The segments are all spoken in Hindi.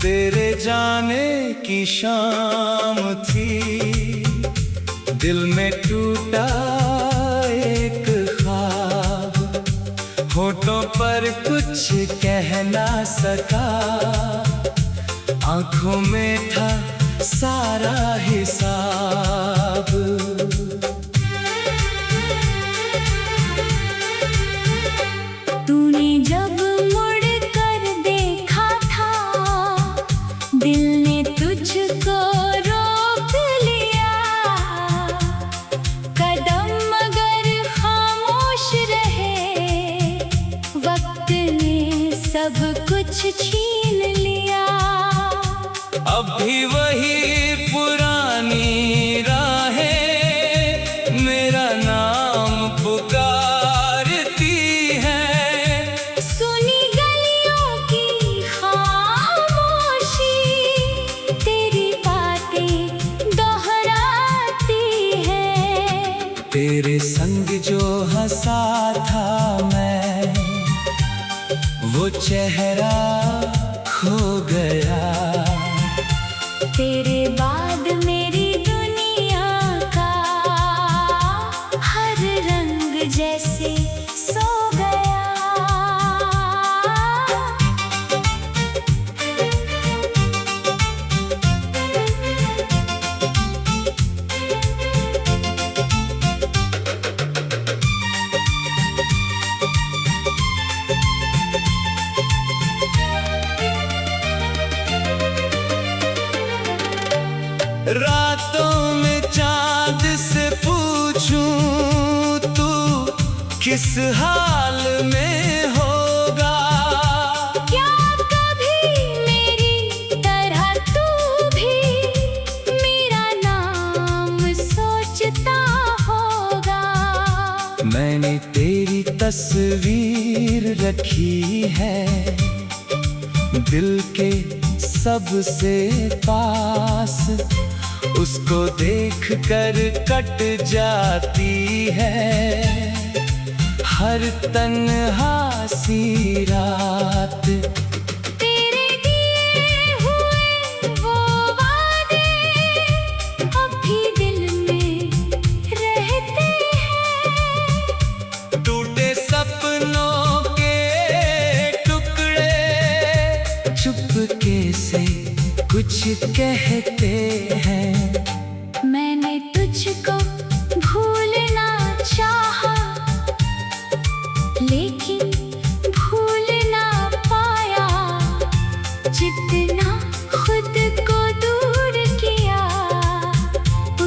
तेरे जाने की शाम थी, दिल में टूटा एक ख्वाब, होठों पर कुछ कह ना सका, आंखों में था सारा हिसाब। तूने जब मुड़ कर देखा था, दिल ने तुझको रोक लिया, कदम मगर खामोश रहे, वक्त ने सब कुछ छीन लिया। अब भी वही पुरानी राहें मेरा नाम पुकारती हैं, सुनी गलियों की खामोशी, तेरी बातें दोहराती हैं। तेरे संग जो हंसा था मैं, वो चेहरा खो गया। तेरे बाद मेरी दुनिया का हर रंग जैसे सो गया। रातों में चांद से पूछूं तू किस हाल में होगा, क्या कभी मेरी तरह तू भी मेरा नाम सोचता होगा। मैंने तेरी तस्वीर रखी है दिल के सबसे पास, उसको देख कर कट जाती है हर तन्हा सी रात। तेरे दिए हुए वो वादे अब भी दिल में रहते हैं, टूटे सपनों के टुकड़े चुपके से कुछ कहते हैं। मैंने तुझको भूलना चाहा, लेकिन भूल ना पाया, जितना खुद को दूर किया,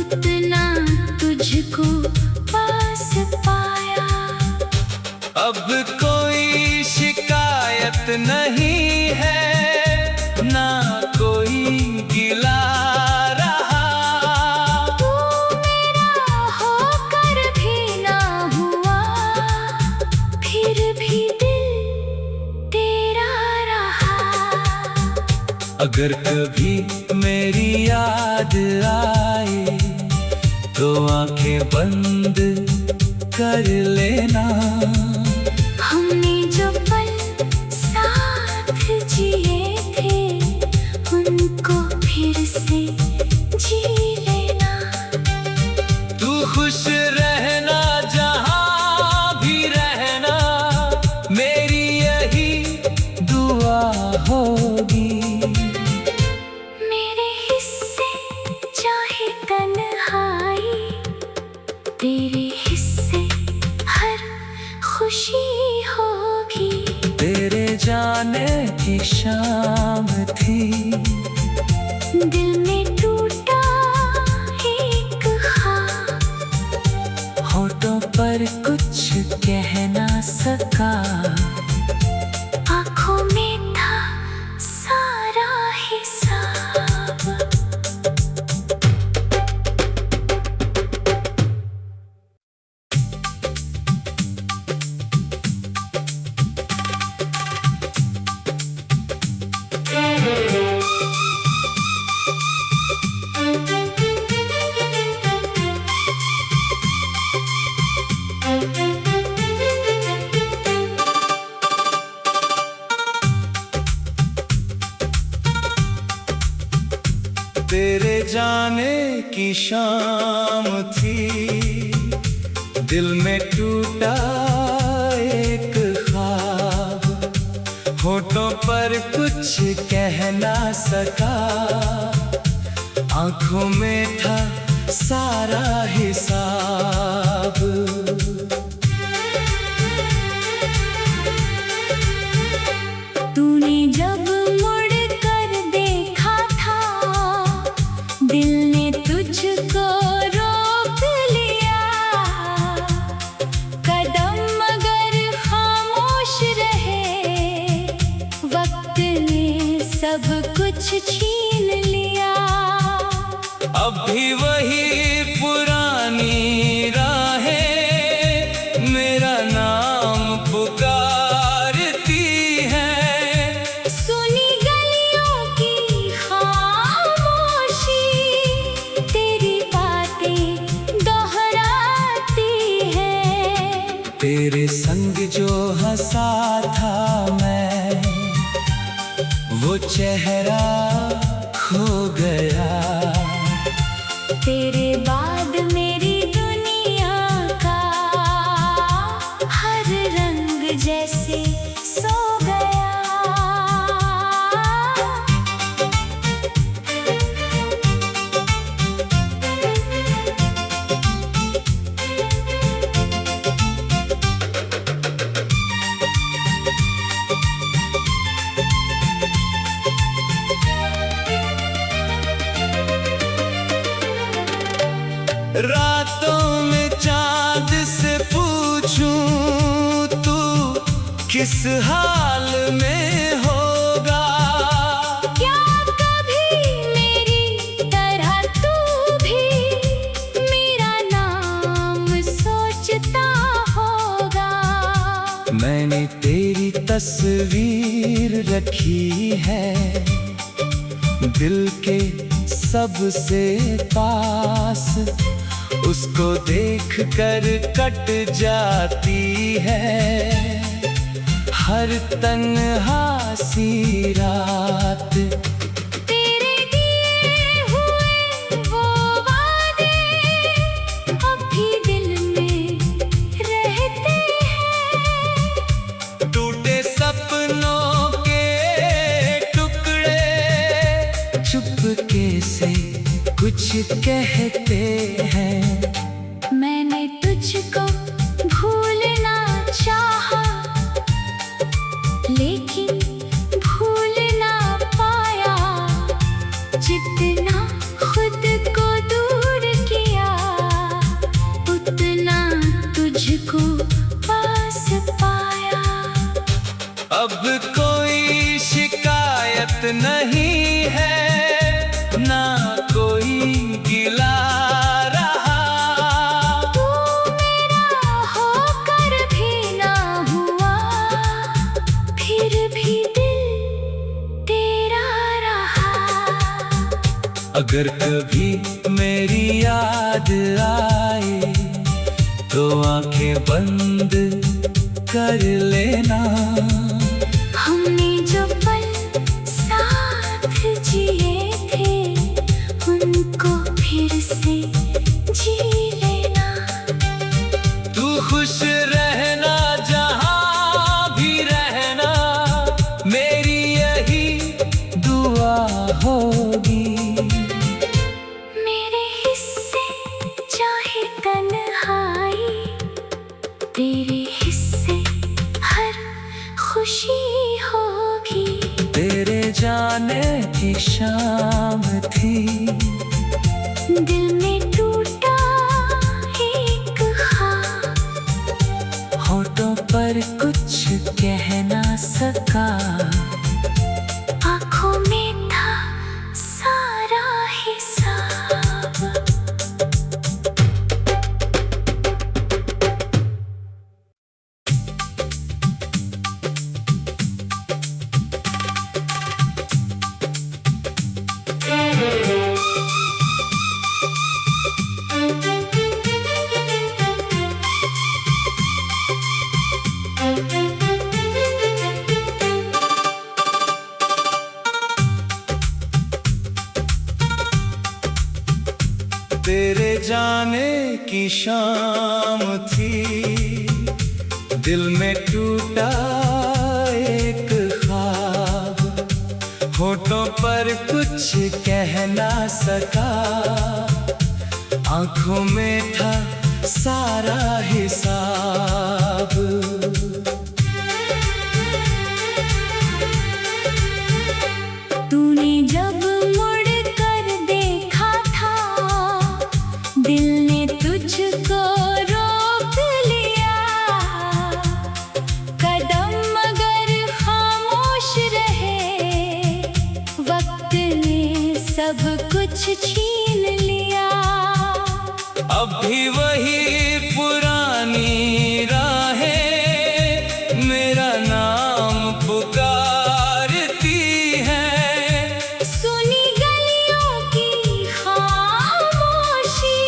उतना तुझको पास पाया। अब कोई शिकायत नहीं है, ना कोई गिला रहा, तू मेरा होकर भी ना हुआ, फिर भी दिल तेरा रहा। अगर कभी मेरी याद आए तो आंखें बंद कर लेना, हमने जो पल साथ जिए थे, उनको फिर से जी लेना। तू खुश रहना जहां भी रहना, मेरी यही दुआ होगी। मेरे हिस्से चाहे तन्हाई, तेरे हिस्से हर खुशी होगी। तेरे जाने की शाम थी, दिल में टूटा एक ख्वाब, होठों पर कुछ कह ना सका, आँखों में था सारा हिसाब। शाम थी, दिल में टूटा एक ख्वाब, होठों पर कुछ कह ना सका, आंखों में था सारा हिसाब। तूने जब मुड़ कर देखा था, दिल ने तुझको रोक लिया। कदम मगर खामोश रहे, वक्त ने सब कुछ छीन लिया। अब भी वही पुरानी राहें मेरा नाम पुकारती हैं। सुनी गलियों की खामोशी, तेरी बातें दोहराती हैं। तेरे संग जो हंसा था मैं, वो चेहरा खो गया। तेरे बाद मेरी दुनिया का हर रंग जैसे सो गया। रातों में चांद से पूछूं तू किस हाल में होगा। क्या कभी मेरी तरह तू भी मेरा नाम सोचता होगा। मैंने तेरी तस्वीर रखी है दिल के सबसे पास, उसको देख कर कट जाती है हर तन्हा सी रात। तेरे दिए हुए वो वादे अब भी दिल में रहते हैं। टूटे सपनों के टुकड़े चुपके से कुछ कहते हैं। मैंने तुझको भूलना चाहा, लेकिन भूल ना पाया। जितना खुद को दूर किया, उतना तुझको पास पाया। अब कोई शिकायत नहीं है, ना कोई गिला रहा। तू मेरा होकर भी ना हुआ, फिर भी दिल तेरा रहा। अगर कभी मेरी याद आए तो आंखें बंद कर लेना। हमने जो पल साथ जिए थे, उनको फिर से जी लेना। तू खुश रहना जहां भी रहना, मेरी यही दुआ होगी। मेरे हिस्से चाहे तन्हाई, तेरे हिस्से हर खुशी होगी। तेरे जाने की शाम थी, दिल में टूटा एक ख्वाब, होठों पर कुछ कह ना सका, आँखों में था सारा हिसाब। जाने की शाम थी, दिल में टूटा एक ख्वाब, होठों पर कुछ कह ना सका, आंखों में था सारा हिसाब। तूने जब मुड़ कर देखा था, दिल ने तुझको रोक लिया, कदम मगर खामोश रहे, वक्त ने सब कुछ छीन लिया। अब भी वही पुरानी राहें मेरा नाम पुकारती हैं, सुनी गलियों की खामोशी,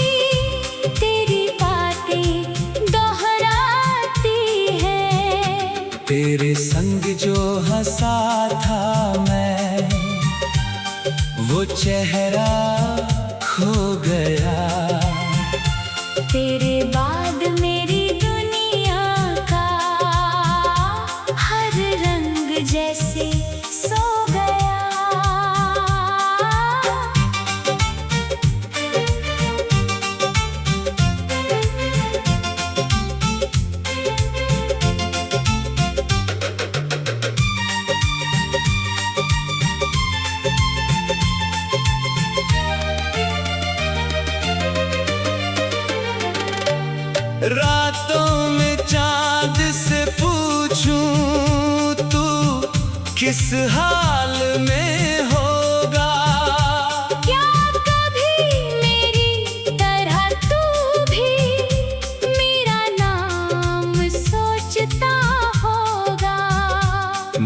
तेरी बातें दोहराती हैं। तेरे संग जो हंसा था मैं, वो चेहरा खो गया। तेरे बाद मेरी दुनिया का हर रंग जैसे सो गया। रातों में चांद से पूछूं तू किस हाल में होगा, क्या कभी मेरी तरह तू भी मेरा नाम सोचता होगा।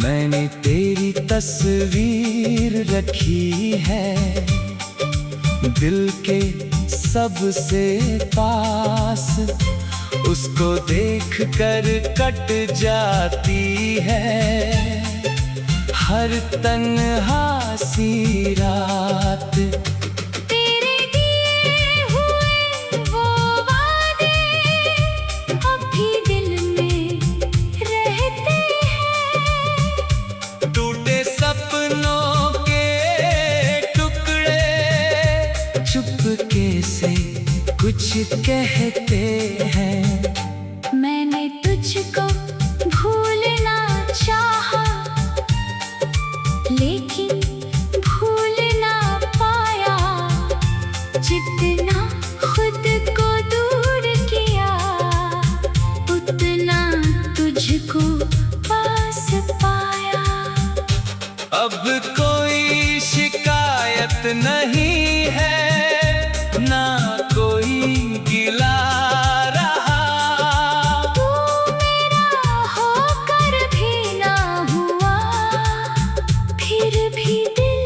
मैंने तेरी तस्वीर रखी है दिल के सबसे पास, उसको देख कर कट जाती है हर तन्हा सी रात। तेरे दिए हुए वो वादे अब भी दिल में रहते हैं, टूटे सपनों के टुकड़े चुपके से कुछ कहते हैं। मैंने तुझको भूलना चाहा, लेकिन भूल ना पाया, जितना खुद को दूर किया, उतना तुझको पास पाया। अब कोई शिकायत नहीं है, ना कोई गिला रहा, तू मेरा होकर भी ना हुआ, फिर भी दिल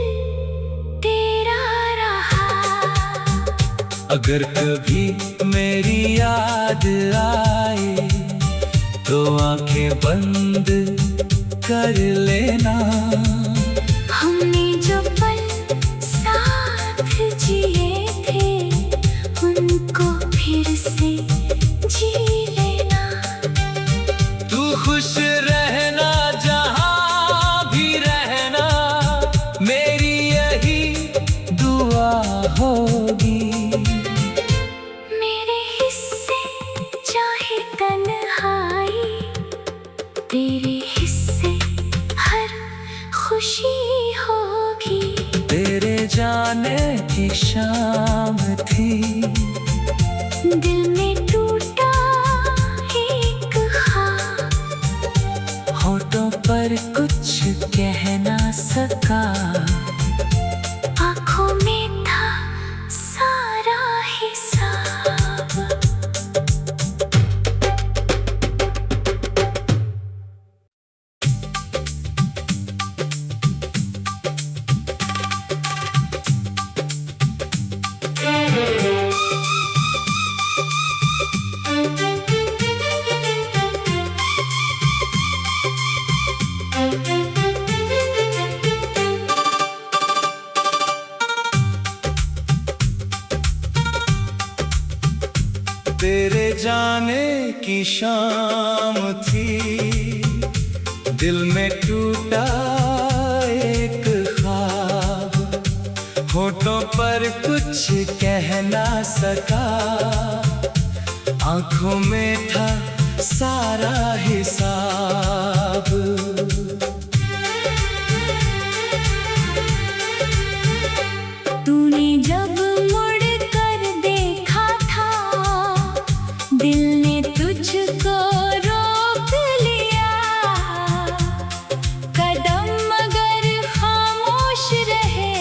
तेरा रहा। अगर कभी मेरी याद आए तो आंखें बंद कर लेना, हमने जो पल साथ जिए थे, उनको फिर से जी लेना। तू खुश रहना जहां भी रहना, मेरी यही दुआ होगी। मेरे हिस्से चाहे तन्हाई, तेरे हिस्से हर खुशी होगी। तेरे जाने की शाम थी, दिल में टूटा एक ख्वाब, होठों पर कुछ कह ना सका, आँखों में था सारा हिसाब। तेरे जाने की शाम थी, दिल में टूटा एक ख्वाब, होठों पर कुछ कह ना सका, आंखों में था सारा हिसाब। तूने जब मुड़ कर देखा था, दिल ने तुझको रोक लिया। कदम मगर खामोश रहे,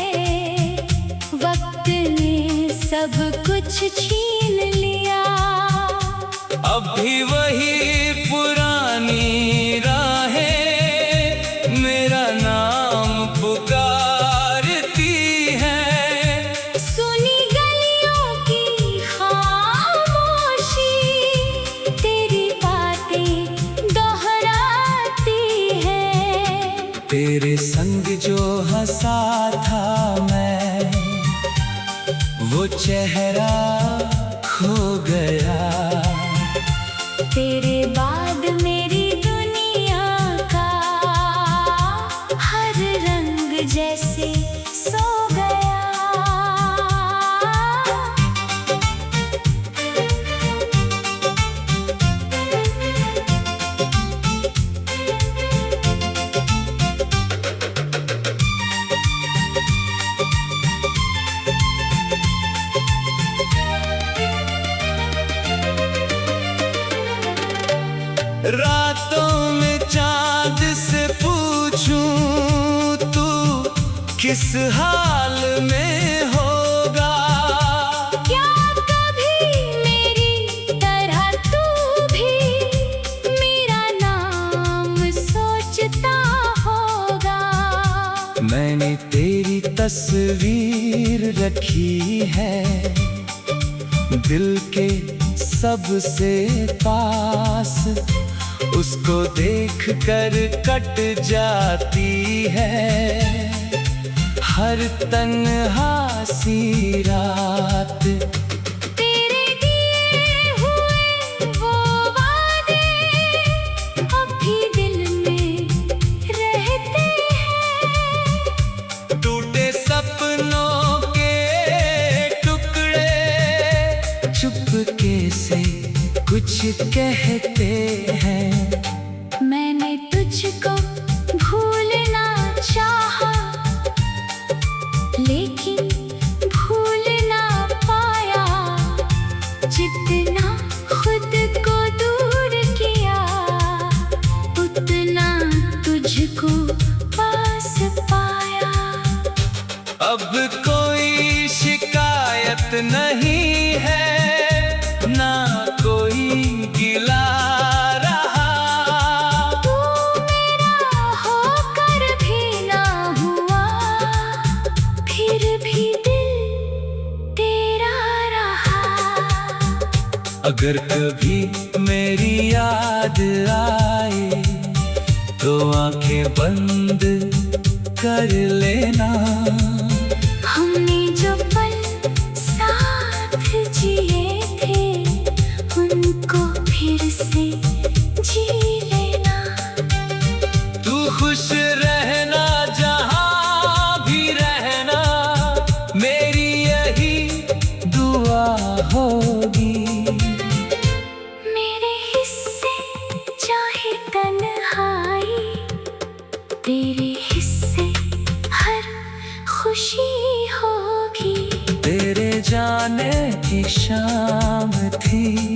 वक्त ने सब कुछ छीन लिया। अब भी वही पुरानी राहें मेरा नाम पुकारती हैं। सुनी गलियों की खामोशी, तेरी बातें दोहराती हैं। तेरे संग जो हंसा था मैं, वो चेहरा खो गया। तेरे बाद मेरी दुनिया का हर रंग जैसे सो गया। रातों में चांद से पूछूं तू किस हाल में होगा। क्या कभी मेरी तरह तू भी मेरा नाम सोचता होगा। मैंने तेरी तस्वीर रखी है दिल के सबसे पास, उसको देख कर कट जाती है हर तन्हा सी रात। तेरे दिए हुए वो वादे अब भी दिल में रहते हैं। टूटे सपनों के टुकड़े चुपके से कुछ कहते हैं। मैंने तुझको भूलना चाहा, लेकिन भूल ना पाया। जितना खुद को दूर किया, उतना तुझको पास पाया। अब कोई शिकायत नहीं है, ना कोई गिला रहा। तू मेरा होकर भी ना हुआ, फिर भी दिल तेरा रहा। अगर कभी मेरी याद आए तो आंखें बंद कर लेना। हमने जो पल साथ जिए थे, उनको फिर से जी लेना। तू खुश रहना जहां भी रहना, मेरी यही दुआ होगी। मेरे हिस्से चाहे तन्हाई, तेरे हिस्से हर खुशी होगी। तेरे जाने की शाम थी,